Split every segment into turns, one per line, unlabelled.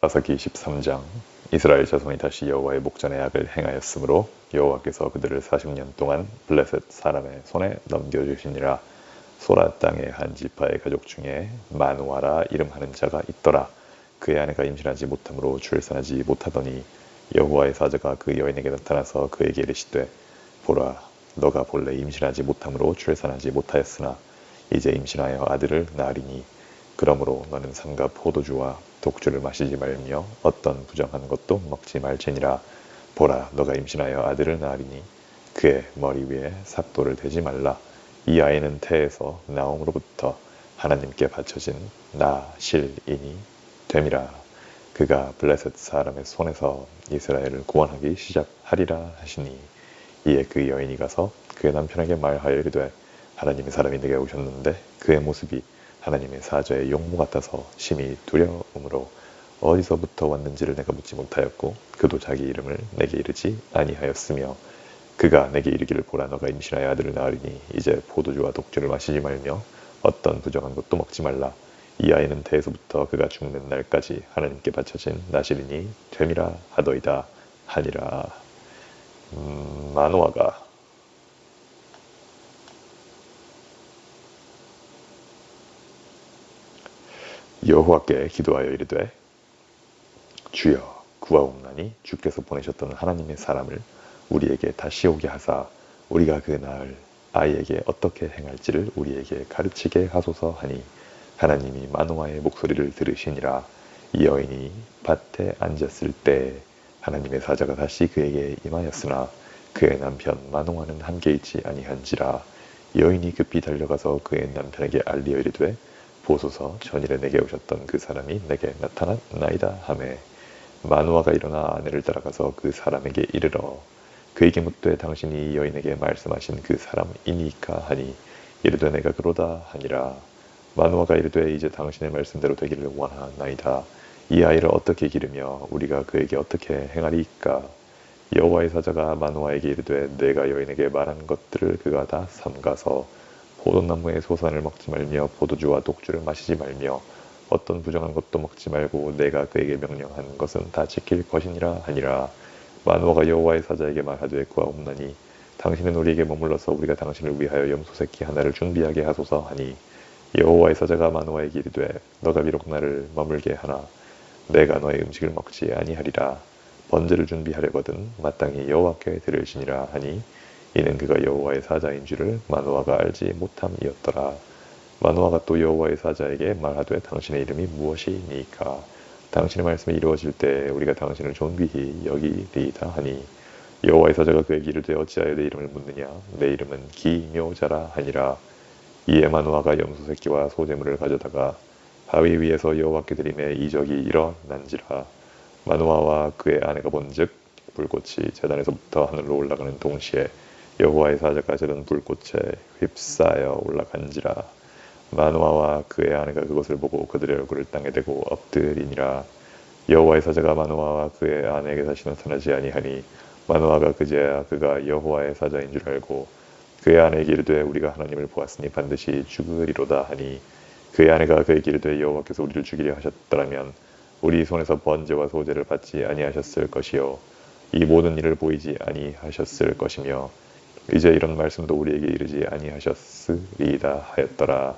사사기 13장. 이스라엘 자손이 다시 여호와의 목전에 악을 행하였으므로 여호와께서 그들을 40년 동안 블레셋 사람의 손에 넘겨주시니라. 소라 땅의 한 지파의 가족 중에 마누아라 이름하는 자가 있더라. 그의 아내가 임신하지 못함으로 출산하지 못하더니 여호와의 사자가 그 여인에게 나타나서 그에게 이르시되, 보라, 너가 본래 임신하지 못함으로 출산하지 못하였으나 이제 임신하여 아들을 낳으리니 그러므로 너는 삼가 포도주와 독주를 마시지 말며 어떤 부정한 것도 먹지 말지니라. 보라, 너가 임신하여 아들을 낳으리니 그의 머리 위에 삭도를 대지 말라. 이 아이는 태에서 나옴으로부터 하나님께 바쳐진 나실인이 됨이라. 그가 블레셋 사람의 손에서 이스라엘을 구원하기 시작하리라 하시니, 이에 그 여인이 가서 그의 남편에게 말하여 이르되, 하나님의 사람이 내게 오셨는데 그의 모습이 하나님의 사자의 용모 같아서 심히 두려움으로 어디서부터 왔는지를 내가 묻지 못하였고 그도 자기 이름을 내게 이르지 아니하였으며, 그가 내게 이르기를, 보라, 너가 임신하여 아들을 낳으리니 이제 포도주와 독주를 마시지 말며 어떤 부정한 것도 먹지 말라. 이 아이는 태에서부터 그가 죽는 날까지 하나님께 바쳐진 나실인이 됨이라 하더이다 하니라. 마노아가 여호와께 기도하여 이르되, 주여, 구하옵나니 주께서 보내셨던 하나님의 사람을 우리에게 다시 오게 하사 우리가 그 낳을 아이에게 어떻게 행할지를 우리에게 가르치게 하소서 하니, 하나님이 마노아의 목소리를 들으시니라. 이 여인이 밭에 앉았을 때 하나님의 사자가 다시 그에게 임하였으나 그의 남편 마노아는 함께 있지 아니한지라. 여인이 급히 달려가서 그의 남편에게 알리어 이르되, 보소서, 전일에 내게 오셨던 그 사람이 내게 나타났나이다 하매, 마누아가 일어나 아내를 따라가서 그 사람에게 이르러 그에게 묻되, 당신이 이 여인에게 말씀하신 그 사람이니까 하니, 이르되 내가 그로다 하니라. 마누아가 이르되, 이제 당신의 말씀대로 되기를 원하나이다. 이 아이를 어떻게 기르며 우리가 그에게 어떻게 행하리이까? 여호와의 사자가 마누아에게 이르되, 내가 여인에게 말한 것들을 그가 다 삼가서 포도나무의 소산을 먹지 말며 포도주와 독주를 마시지 말며 어떤 부정한 것도 먹지 말고 내가 그에게 명령한 것은 다 지킬 것이니라 하니라. 마누아가 여호와의 사자에게 말하되, 구하옵나니 당신은 우리에게 머물러서 우리가 당신을 위하여 염소 새끼 하나를 준비하게 하소서 하니, 여호와의 사자가 마누아에게 이르되, 너가 비록 나를 머물게 하나 내가 너의 음식을 먹지 아니하리라. 번제를 준비하려거든 마땅히 여호와께 드릴지니라 하니, 이는 그가 여호와의 사자인 줄을 마누아가 알지 못함이었더라. 마누아가 또 여호와의 사자에게 말하되, 당신의 이름이 무엇이니까? 당신의 말씀이 이루어질 때 우리가 당신을 존귀히 여기리이다 하니, 여호와의 사자가 그에게 이르되, 어찌하여 내 이름을 묻느냐? 내 이름은 기묘자라 하니라. 이에 마누아가 염소 새끼와 소제물을 가져다가 바위 위에서 여호와께 드리매 이적이 일어난지라. 마누아와 그의 아내가 본즉 불꽃이 제단에서부터 하늘로 올라가는 동시에 여호와의 사자가 제단 불꽃에 휩싸여 올라간지라. 마누아와 그의 아내가 그것을 보고 그들의 얼굴을 땅에 대고 엎드리니라. 여호와의 사자가 마누아와 그의 아내에게 다시 나타나지 아니하니, 마누아가 그제야 그가 여호와의 사자인 줄 알고 그의 아내에게 이르되, 우리가 하나님을 보았으니 반드시 죽으리로다 하니, 그의 아내가 그에게 이르되, 여호와께서 우리를 죽이려 하셨더라면 우리 손에서 번제와 소제를 받지 아니하셨을 것이요 이 모든 일을 보이지 아니하셨을 것이며 이제 이런 말씀도 우리에게 이르지 아니하셨으리이다 하였더라.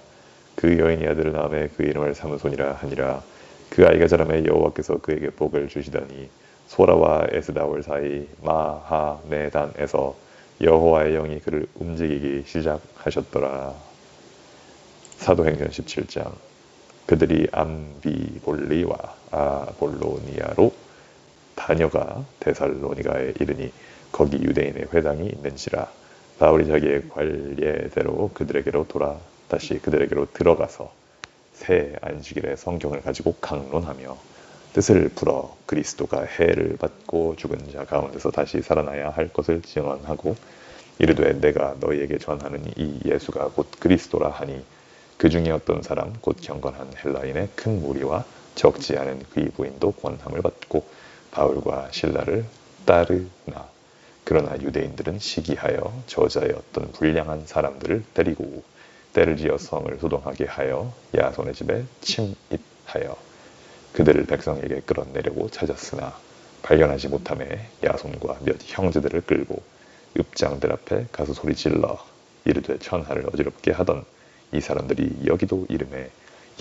그 여인이 아들을 낳음에 그 이름을 사무손이라 하니라. 그 아이가 자라매 여호와께서 그에게 복을 주시더니 소라와 에스다올 사이 마하네단에서 여호와의 영이 그를 움직이기 시작하셨더라. 사도행전 17장. 그들이 암비볼리와 아볼로니아로 다녀가 데살로니가에 이르니 거기 유대인의 회당이 있는지라. 바울이 자기의 관례대로 그들에게로 다시 그들에게로 들어가서 새 안식일에 성경을 가지고 강론하며 뜻을 풀어 그리스도가 해를 받고 죽은 자 가운데서 다시 살아나야 할 것을 증언하고 이르되, 내가 너희에게 전하는 이 예수가 곧 그리스도라 하니, 그 중에 어떤 사람 곧 경건한 헬라인의 큰 무리와 적지 않은 그의 부인도 권함을 받고 바울과 실라를 따르나. 그러나 유대인들은 시기하여 저자의 어떤 불량한 사람들을 때리고 때를 지어 성을 소동하게 하여 야손의 집에 침입하여 그들을 백성에게 끌어내려고 찾았으나 발견하지 못함에 야손과 몇 형제들을 끌고 읍장들 앞에 가서 소리질러 이르되 천하를 어지럽게 하던 이 사람들이 여기도 이름에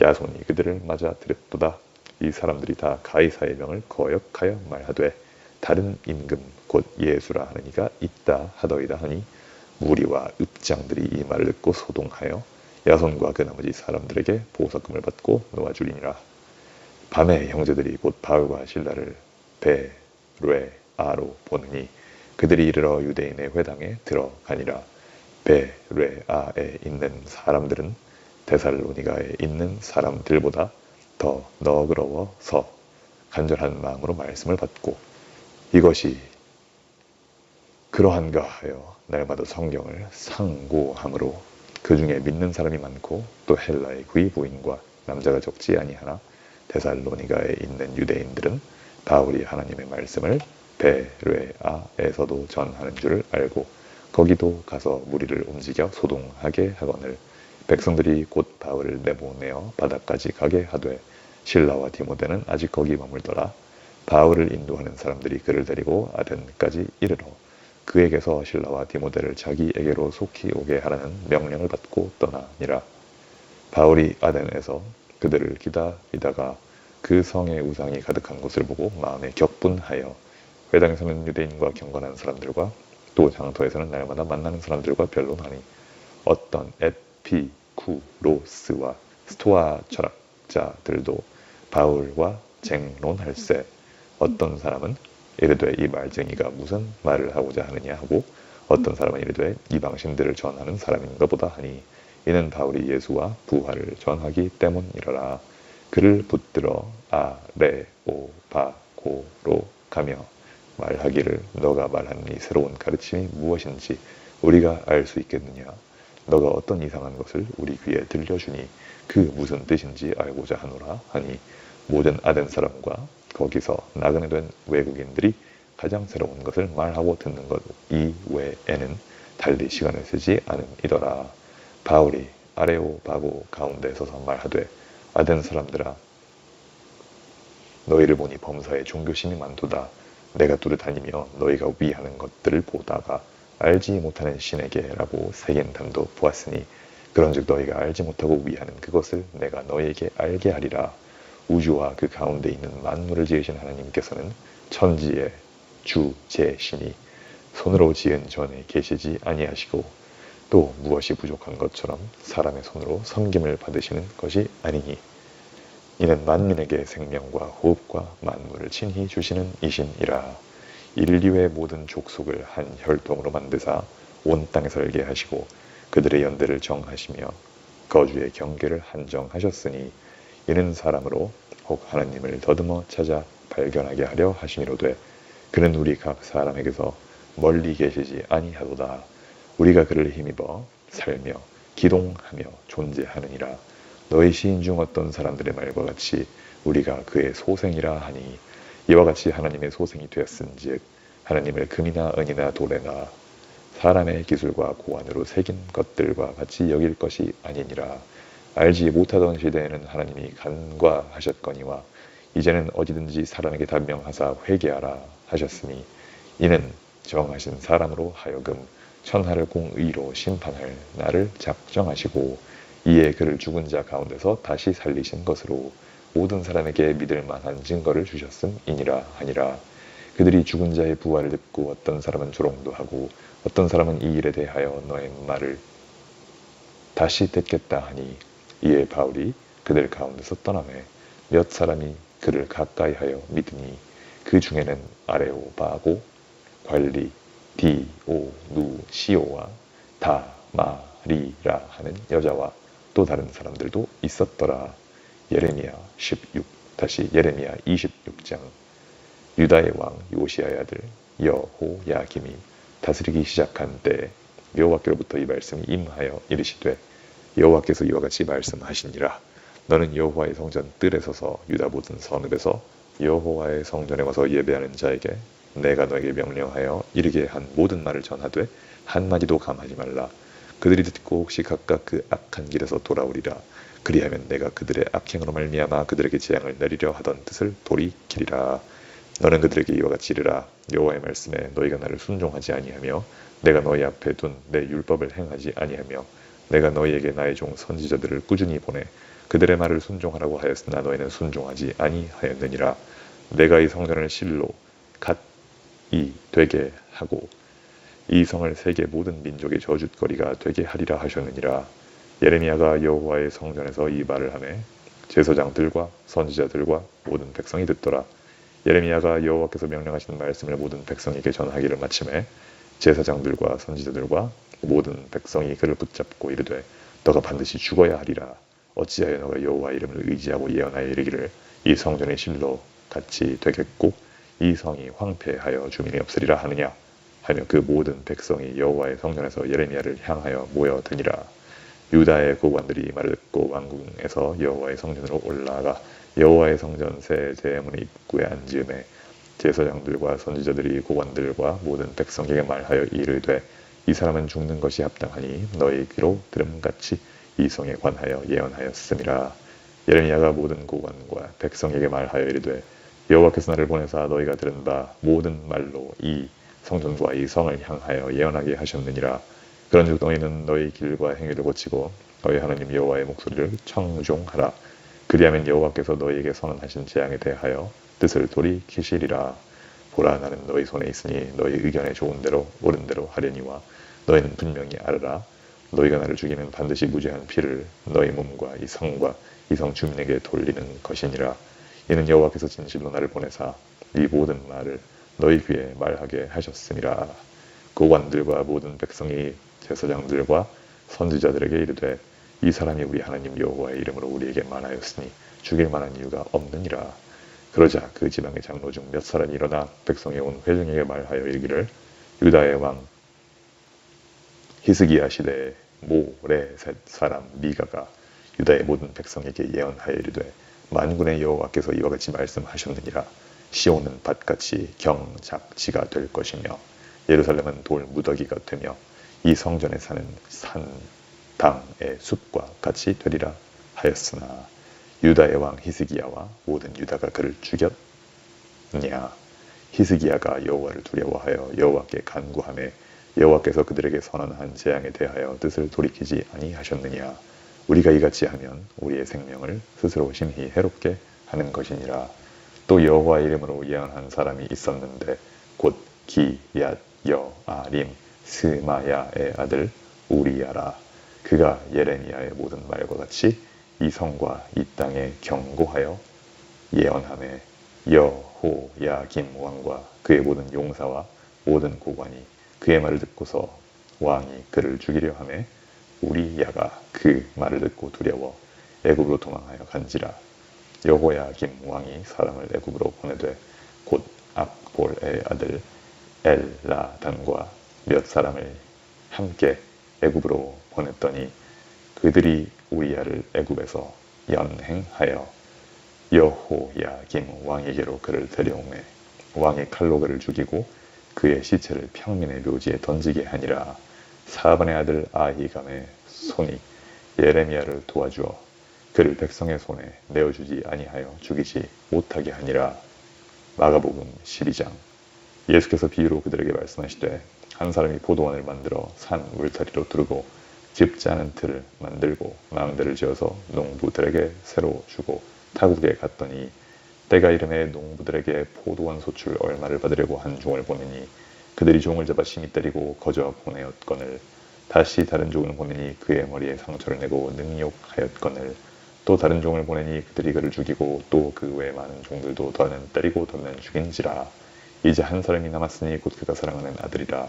야손이 그들을 맞아 들였도다. 이 사람들이 다 가이사의 명을 거역하여 말하되 다른 임금 곧 예수라 하는 이가 있다 하더이다 하니 무리와 읍장들이 이 말을 듣고 소동하여 야손과 그 나머지 사람들에게 보석금을 받고 놓아주리니라. 밤에 형제들이 곧 바울과 실라를 베레아로 보느니 그들이 이르러 유대인의 회당에 들어가니라. 베레아에 있는 사람들은 데살로니가에 있는 사람들보다 더 너그러워서 간절한 마음으로 말씀을 받고 이것이 그러한가 하여 날마다 성경을 상고함으로 그 중에 믿는 사람이 많고 또 헬라의 귀부인과 남자가 적지 아니하나 데살로니가에 있는 유대인들은 바울이 하나님의 말씀을 베레아에서도 전하는 줄 알고 거기도 가서 무리를 움직여 소동하게 하거늘 백성들이 곧 바울을 내보내어 바다까지 가게 하되 실라와 디모데는 아직 거기 머물더라. 바울을 인도하는 사람들이 그를 데리고 아덴까지 이르러 그에게서 실라와 디모데를 자기에게로 속히 오게 하라는 명령을 받고 떠나니라. 바울이 아덴에서 그들을 기다리다가 그 성의 우상이 가득한 곳을 보고 마음에 격분하여 회당에서는 유대인과 경건한 사람들과 또 장터에서는 날마다 만나는 사람들과 변론하니 어떤 에피쿠로스와 스토아 철학자들도 바울과 쟁론할세 어떤 사람은 이르되 이 말쟁이가 무슨 말을 하고자 하느냐 하고 어떤 사람은 이르되 이방신들을 전하는 사람인가 보다 하니 이는 바울이 예수와 부활을 전하기 때문이라라. 그를 붙들어 아레오바고로 가며 말하기를 너가 말하는 이 새로운 가르침이 무엇인지 우리가 알 수 있겠느냐. 너가 어떤 이상한 것을 우리 귀에 들려주니 그 무슨 뜻인지 알고자 하노라 하니 모든 아덴 사람과 거기서 나그네 된 외국인들이 가장 새로운 것을 말하고 듣는 것 이외에는 달리 시간을 쓰지 않음이더라. 바울이 아레오바고 가운데 서서 말하되 아덴 사람들아 너희를 보니 범사에 종교심이 많도다. 내가 뚜렷하니며 너희가 위하는 것들을 보다가 알지 못하는 신에게라고 새긴 담도 보았으니 그런즉 너희가 알지 못하고 위하는 그것을 내가 너희에게 알게 하리라. 우주와 그 가운데 있는 만물을 지으신 하나님께서는 천지의 주 제 신이 손으로 지은 전에 계시지 아니하시고 또 무엇이 부족한 것처럼 사람의 손으로 섬김을 받으시는 것이 아니니 이는 만민에게 생명과 호흡과 만물을 친히 주시는 이심이라. 인류의 모든 족속을 한 혈통으로 만드사 온 땅에 살게 하시고 그들의 연대를 정하시며 거주의 경계를 한정하셨으니 이는 사람으로 혹 하나님을 더듬어 찾아 발견하게 하려 하심이로되 그는 우리 각 사람에게서 멀리 계시지 아니하도다. 우리가 그를 힘입어 살며 기동하며 존재하느니라. 너희 시인 중 어떤 사람들의 말과 같이 우리가 그의 소생이라 하니 이와 같이 하나님의 소생이 되었은즉 하나님을 금이나 은이나 돌에나 사람의 기술과 고안으로 새긴 것들과 같이 여길 것이 아니니라. 알지 못하던 시대에는 하나님이 간과하셨거니와 이제는 어디든지 사람에게 단명하사 회개하라 하셨으니 이는 정하신 사람으로 하여금 천하를 공의로 심판할 날을 작정하시고 이에 그를 죽은 자 가운데서 다시 살리신 것으로 모든 사람에게 믿을 만한 증거를 주셨음이니라 하니라. 그들이 죽은 자의 부활을 듣고 어떤 사람은 조롱도 하고 어떤 사람은 이 일에 대하여 너의 말을 다시 듣겠다 하니 이에 바울이 그들 가운데서 떠나매 몇 사람이 그를 가까이하여 믿으니 그 중에는 아레오바고 관리 디오누시오와 다마리라 하는 여자와 또 다른 사람들도 있었더라. 예레미야 26장 유다의 왕 요시야의 아들 여호야김이 다스리기 시작한 때에 여호와께로부터 이 말씀이 임하여 이르시되 여호와께서 이와 같이 말씀하시니라. 너는 여호와의 성전 뜰에 서서 유다 모든 성읍에서 여호와의 성전에 와서 예배하는 자에게 내가 너에게 명령하여 이르게 한 모든 말을 전하되 한마디도 감하지 말라. 그들이 듣고 혹시 각각 그 악한 길에서 돌아오리라. 그리하면 내가 그들의 악행으로 말미암아 그들에게 재앙을 내리려 하던 뜻을 돌이키리라. 너는 그들에게 이와 같이 이르라. 여호와의 말씀에 너희가 나를 순종하지 아니하며 내가 너희 앞에 둔 내 율법을 행하지 아니하며 내가 너희에게 나의 종 선지자들을 꾸준히 보내 그들의 말을 순종하라고 하였으나 너희는 순종하지 아니하였느니라. 내가 이 성전을 실로 갓이 되게 하고 이 성을 세계 모든 민족의 저주거리가 되게 하리라 하셨느니라. 예레미야가 여호와의 성전에서 이 말을 하매 제사장들과 선지자들과 모든 백성이 듣더라. 예레미야가 여호와께서 명령하신 말씀을 모든 백성에게 전하기를 마침에 제사장들과 선지자들과 모든 백성이 그를 붙잡고 이르되 너가 반드시 죽어야 하리라. 어찌하여 너가 여호와 이름을 의지하고 예언하여 이르기를 이 성전의 실로 같이 되겠고 이 성이 황폐하여 주민이 없으리라 하느냐 하며 그 모든 백성이 여호와의 성전에서 예레미야를 향하여 모여드니라. 유다의 고관들이 이 말을 듣고 왕궁에서 여호와의 성전으로 올라가 여호와의 성전 새 대문 입구에 앉음에 제사장들과 선지자들이 고관들과 모든 백성에게 말하여 이르되 이 사람은 죽는 것이 합당하니 너희 귀로 들음같이 이 성에 관하여 예언하였음이라. 예레미야가 모든 고관과 백성에게 말하여 이르되 여호와께서 나를 보내사 너희가 들은 바 모든 말로 이 성전과 이 성을 향하여 예언하게 하셨느니라. 그런즉 너희는 너희 길과 행위를 고치고 너희 하나님 여호와의 목소리를 청종하라. 그리하면 여호와께서 너희에게 선언하신 재앙에 대하여 뜻을 돌이키시리라. 보라 나는 너희 손에 있으니 너희 의견에 좋은 대로 옳은 대로 하려니와 너희는 분명히 알아라. 너희가 나를 죽이면 반드시 무죄한 피를 너희 몸과 이 성과 이 성 주민에게 돌리는 것이니라. 이는 여호와께서 진실로 나를 보내사 이 모든 말을 너희 귀에 말하게 하셨음이라. 고관들과 모든 백성이 제사장들과 선지자들에게 이르되 이 사람이 우리 하나님 여호와의 이름으로 우리에게 말하였으니 죽일 만한 이유가 없느니라. 그러자 그 지방의 장로 중 몇 사람이 일어나 백성에 온 회중에게 말하여 이르기를 유다의 왕 히스기야 시대의 모레셋 사람 미가가 유다의 모든 백성에게 예언하여 이르되 만군의 여호와께서 이와 같이 말씀하셨느니라. 시온은 밭같이 경작지가 될 것이며 예루살렘은 돌 무더기가 되며 이 성전에 사는 산 당의 숲과 같이 되리라 하였으나 유다의 왕 히스기야와 모든 유다가 그를 죽였냐. 히스기야가 여호와를 두려워하여 여호와께 간구하매 여호와께서 그들에게 선언한 재앙에 대하여 뜻을 돌이키지 아니하셨느냐. 우리가 이같이 하면 우리의 생명을 스스로 심히 해롭게 하는 것이니라. 또 여호와 이름으로 예언한 사람이 있었는데 곧 기얏 여아림 스마야의 아들 우리야라. 그가 예레미야의 모든 말과 같이 이 성과 이 땅에 경고하여 예언하매 여호야김 왕과 그의 모든 용사와 모든 고관이 그의 말을 듣고서 왕이 그를 죽이려 하매 우리야가 그 말을 듣고 두려워 애굽으로 도망하여 간지라. 여호야김 왕이 사람을 애굽으로 보내되 곧 악볼의 아들 엘라단과 몇 사람을 함께 애굽으로 보냈더니 그들이 우리야를 애굽에서 연행하여 여호야김 왕에게로 그를 데려오매 왕이 칼로 그를 죽이고 그의 시체를 평민의 묘지에 던지게 하니라. 사반의 아들 아히감의 손이 예레미야를 도와주어 그를 백성의 손에 내어주지 아니하여 죽이지 못하게 하니라. 마가복음 12장. 예수께서 비유로 그들에게 말씀하시되 한 사람이 포도원을 만들어 산 울타리로 두르고 집 짜는 틀을 만들고 망대를 지어서 농부들에게 새로 주고 타국에 갔더니 때가 이름에 농부들에게 포도원 소출 얼마를 받으려고 한 종을 보내니 그들이 종을 잡아 심히 때리고 거저 보내었거늘 다시 다른 종을 보내니 그의 머리에 상처를 내고 능욕하였거늘 또 다른 종을 보내니 그들이 그를 죽이고 또 그 외 많은 종들도 더는 때리고 더는 죽인지라. 이제 한 사람이 남았으니 곧 그가 사랑하는 아들이라.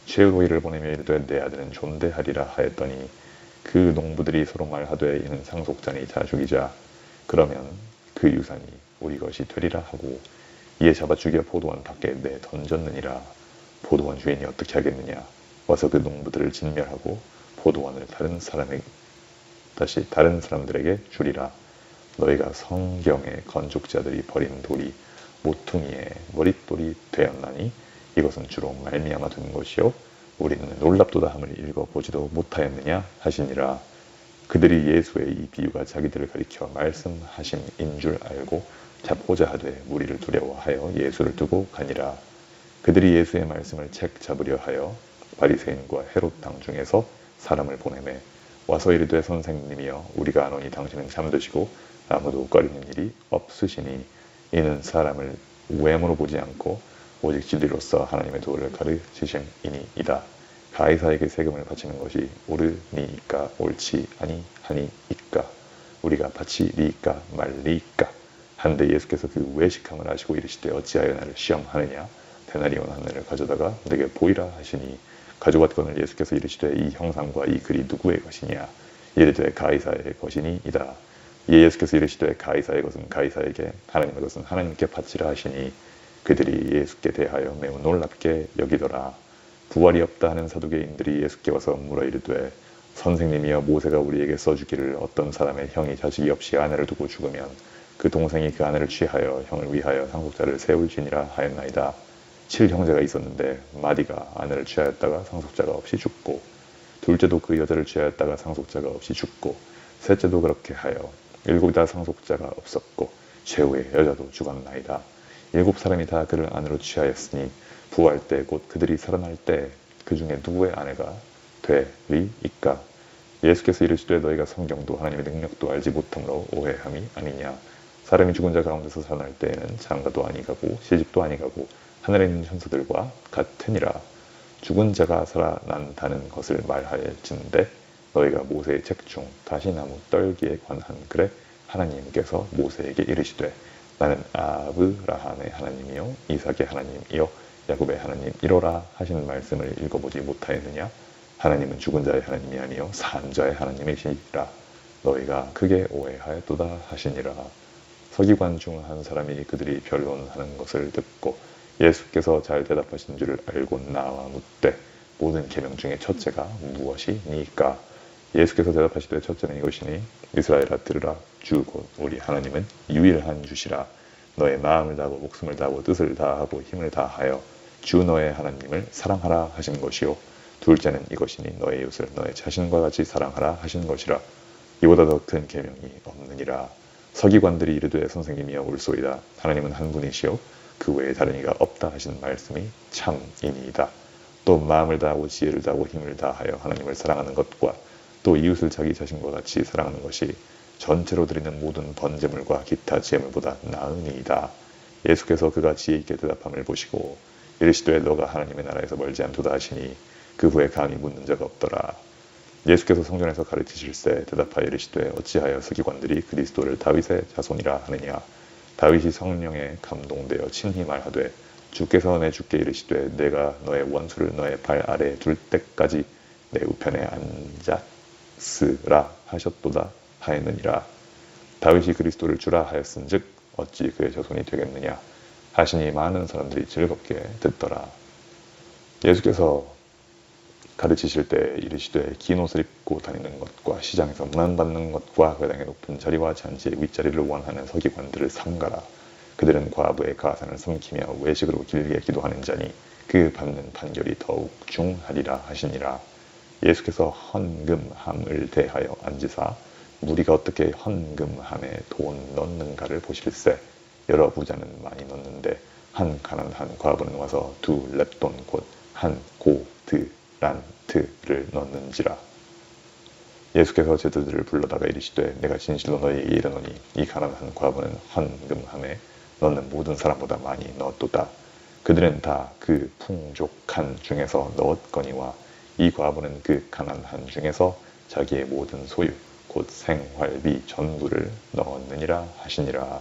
최후로 이를 보내며 이르되 내 아들은 존대하리라 하였더니 그 농부들이 서로 말하되 이는 상속자니 자 죽이자. 그러면 그 유산이 우리 것이 되리라 하고 이에 잡아 죽여 포도원 밖에 내 던졌느니라. 포도원 주인이 어떻게 하겠느냐. 와서 그 농부들을 진멸하고 포도원을 다른 사람들에게 주리라. 너희가 성경의 건축자들이 버린 돌이 모퉁이의 머릿돌이 되었나니 이것은 주로 말미암아 된 것이요 우리는 놀랍도다 함을 읽어보지도 못하였느냐 하시니라. 그들이 예수의 이 비유가 자기들을 가리켜 말씀하심인 줄 알고 잡고자 하되 무리를 두려워하여 예수를 두고 가니라. 그들이 예수의 말씀을 책 잡으려 하여 바리새인과 헤롯 당 중에서 사람을 보내매 와서 이르되 선생님이여 우리가 아노니 당신은 잠드시고 아무도 꺼리는 일이 없으시니 이는 사람을 외모로 보지 않고 오직 진리로서 하나님의 도를 가르치심이니이다. 가이사에게 세금을 바치는 것이 옳으니이까 옳지 아니하니이까 우리가 바치리이까 말리이까 한데 예수께서 그 외식함을 아시고 이르시되 어찌하여 나를 시험하느냐 데나리온 하늘을 가져다가 내게 보이라 하시니 가져왔거늘 예수께서 이르시되 이 형상과 이 글이 누구의 것이냐 이르되 가이사의 것이니이다. 이에 예수께서 이르시되 가이사의 것은 가이사에게 하나님의 것은 하나님께 바치라 하시니 그들이 예수께 대하여 매우 놀랍게 여기더라. 부활이 없다 하는 사두개인들이 예수께 와서 물어 이르되 선생님이여 모세가 우리에게 써주기를 어떤 사람의 형이 자식이 없이 아내를 두고 죽으면 그 동생이 그 아내를 취하여 형을 위하여 상속자를 세울지니라 하였나이다. 7형제가 있었는데 마디가 아내를 취하였다가 상속자가 없이 죽고 둘째도 그 여자를 취하였다가 상속자가 없이 죽고 셋째도 그렇게 하여 7이 다 상속자가 없었고 최후의 여자도 죽었나이다. 7사람이 다 그를 아내로 취하였으니 부활 때 곧 그들이 살아날 때 그 중에 누구의 아내가 되리이까. 예수께서 이르시되 너희가 성경도 하나님의 능력도 알지 못함으로 오해함이 아니냐. 사람이 죽은 자 가운데서 살아날 때에는 장가도 아니가고 시집도 아니가고 하늘에 있는 천사들과 같으니라. 죽은 자가 살아난다는 것을 말하였는데 너희가 모세의 책 중 다시 나무 떨기에 관한 글에 하나님께서 모세에게 이르시되 나는 아브라함의 하나님이요 이삭의 하나님이요 야곱의 하나님이로라 하시는 말씀을 읽어보지 못하였느냐. 하나님은 죽은 자의 하나님이 아니요 산 자의 하나님이시니라. 너희가 크게 오해하였도다 하시니라. 서기관 중 한 사람이 그들이 변론하는 것을 듣고 예수께서 잘 대답하신 줄을 알고 나와 묻되 모든 계명 중에 첫째가 무엇이니까. 예수께서 대답하시되 첫째는 이것이니 이스라엘아 들으라 주 곧 우리 하나님은 유일한 주시라. 너의 마음을 다하고 목숨을 다하고 뜻을 다하고 힘을 다하여 주 너의 하나님을 사랑하라 하신 것이요 둘째는 이것이니 너의 이웃을 너의 자신과 같이 사랑하라 하신 것이라. 이보다 더 큰 계명이 없느니라. 서기관들이 이르되 선생님이여 옳소이다. 하나님은 한 분이시요 그 외에 다른 이가 없다 하신 말씀이 참이니이다. 또 마음을 다하고 지혜를 다하고 힘을 다하여 하나님을 사랑하는 것과 또 이웃을 자기 자신과 같이 사랑하는 것이 전체로 드리는 모든 번제물과 기타 제물보다 나으니이다. 예수께서 그가 지혜 있게 대답함을 보시고 이르시되 너가 하나님의 나라에서 멀지 않도다 하시니 그 후에 감히 묻는 자가 없더라. 예수께서 성전에서 가르치실세 대답하여 이르시되 어찌하여 서기관들이 그리스도를 다윗의 자손이라 하느냐. 다윗이 성령에 감동되어 친히 말하되 주께서 내 주께 이르시되 내가 너의 원수를 너의 발 아래에 둘 때까지 내 우편에 앉았으라 하셨도다 하였느니라. 다윗이 그리스도를 주라 하였은즉 어찌 그의 자손이 되겠느냐 하시니 많은 사람들이 즐겁게 듣더라. 예수께서 가르치실 때 이르시되 긴 옷을 입고 다니는 것과 시장에서 문안받는 것과 회당의 높은 자리와 잔치의 윗자리를 원하는 서기관들을 삼가라. 그들은 과부의 가산을 삼키며 외식으로 길게 기도하는 자니 그 받는 판결이 더욱 중하리라 하시니라. 예수께서 헌금함을 대하여 앉으사 무리가 어떻게 헌금함에 돈 넣는가를 보실세. 여러 부자는 많이 넣는데 한 가난한 과부는 와서 2렙돈 곧 한 고드란트를 넣는지라. 예수께서 제자들을 불러다가 이르시되 내가 진실로 너희에게 이르노니 이 가난한 과부는 헌금함에 넣는 모든 사람보다 많이 넣었도다. 그들은 다 그 풍족한 중에서 넣었거니와 이 과부는 그 가난한 중에서 자기의 모든 소유 곧 생활비 전부를 넣었느니라 하시니라.